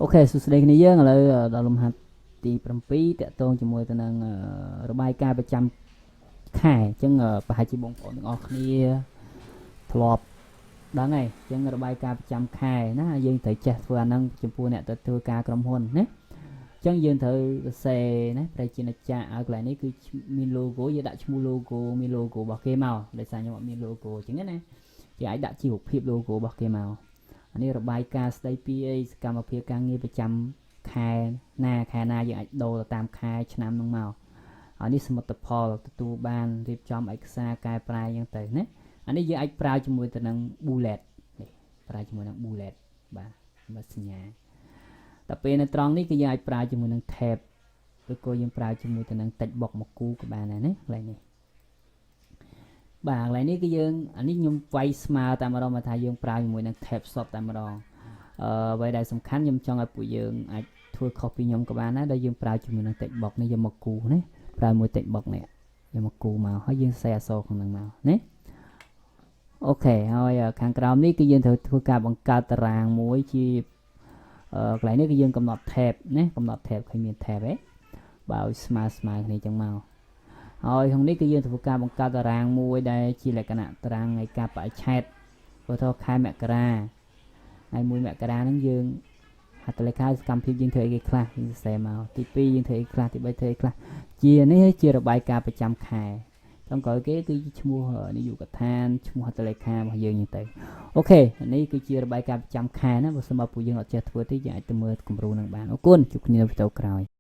អូខេសួស្តីគ្នាយើងឥឡូវដល់លំហាត់ទី7តាក់ទងជាមួយទៅនឹងរបាយការណ៍ប្រចាំខែអញ្ចឹងប្រហែលជាបងប្អូនទាំងអស់គ្នាធ្លាប់ដឹងហើយអញ្ចឹងរបាយការណ៍ប្រចាំខែណាយើងត្រូវចេះធ្វើអាហ្នឹងចំពោះអ្នកទៅធ្វើការក្រុមហ៊ុនណាអញ្ចឹងយើងត្រូវសរសេរណាប្រជាណាចក្រឲ្យកន្លែងនេះគឺមាន logo យើងដាក់ឈ្មោះ logo មាន logo របស់គេមកដោយសារខ្ញុំអត់មាន logo អញ្ចឹងណាយើងអាចដាក់ជីវភាព logo របស់គេមកអានេះរបាយការណ៍ស្ដីពីសកម្មភាពការងារប្រចាំខែណាយើងអាចដូរទៅតាមខែឆ្នាំហ្នឹងមកអានេះសមិទ្ធផលទទួលបានរៀបចំឯកសារកែប្រែយ៉ាងទៅណាអានេះយើងអាចប្រើជាមួយទៅនឹង bullet នេះប្រើជាមួយនឹង bullet បាទមកសញ្ញាតែពេលនៅត្រង់នេះគឺយើងអាចប្រើជាមួយនឹង tab ឬក៏យើងប្រើជាមួយទៅនឹង text box មកគូក៏បានដែរណាកន្លែងនេះបាទកន្លែងនេះគឺយើងអានេះខ្ញុំវាយស្មើតែម្ដងមកថាយើងប្រើជាមួយនឹង tab shop តែម្ដងអ្វីដែលសំខាន់ខ្ញុំចង់ឲ្យពួកយើងអាចធ្វើខុសពីខ្ញុំក៏បានដែរដែលយើងប្រើជាមួយនឹង text box នេះយកមកគូណាប្រើមួយ text box នេះយកមកគូមកហើយយើងសេអក្សរក្នុងហ្នឹងមកណាអូខេហើយខាងក្រោមនេះគឺយើងត្រូវធ្វើការបង្កើតតារាងមួយជាកន្លែងនេះគឺយើងកំណត់ tab ណាកំណត់ tab ឃើញមាន tab ទេបើឲ្យស្មើគ្នាចឹងមកហើយក្នុងនេះគឺយើងធ្វើការបង្កើតតារាងមួយដែលជាលក្ខណៈតារាងនៃការបរិច្ឆេទព្រោះថាខែមករាហើយ1មករាហ្នឹងយើងហត្ថលេខាសកម្មភាពយើងធ្វើអីគេខ្លះយើងសរសេរមកទី2យើងធ្វើអីខ្លះទី3ធ្វើអីខ្លះជានេះជារបាយការណ៍ប្រចាំខែចុងក្រោយគេគឺឈ្មោះនាយកដ្ឋានឈ្មោះហត្ថលេខារបស់យើងទៅអូខេនេះគឺជារបាយការណ៍ប្រចាំខែណាបើសិនបើពួកយើងអត់ចេះធ្វើទេយើងអាចទៅមើលគំរូនឹងបានអរគុណជួបគ្នានៅវីដេអូក្រោយ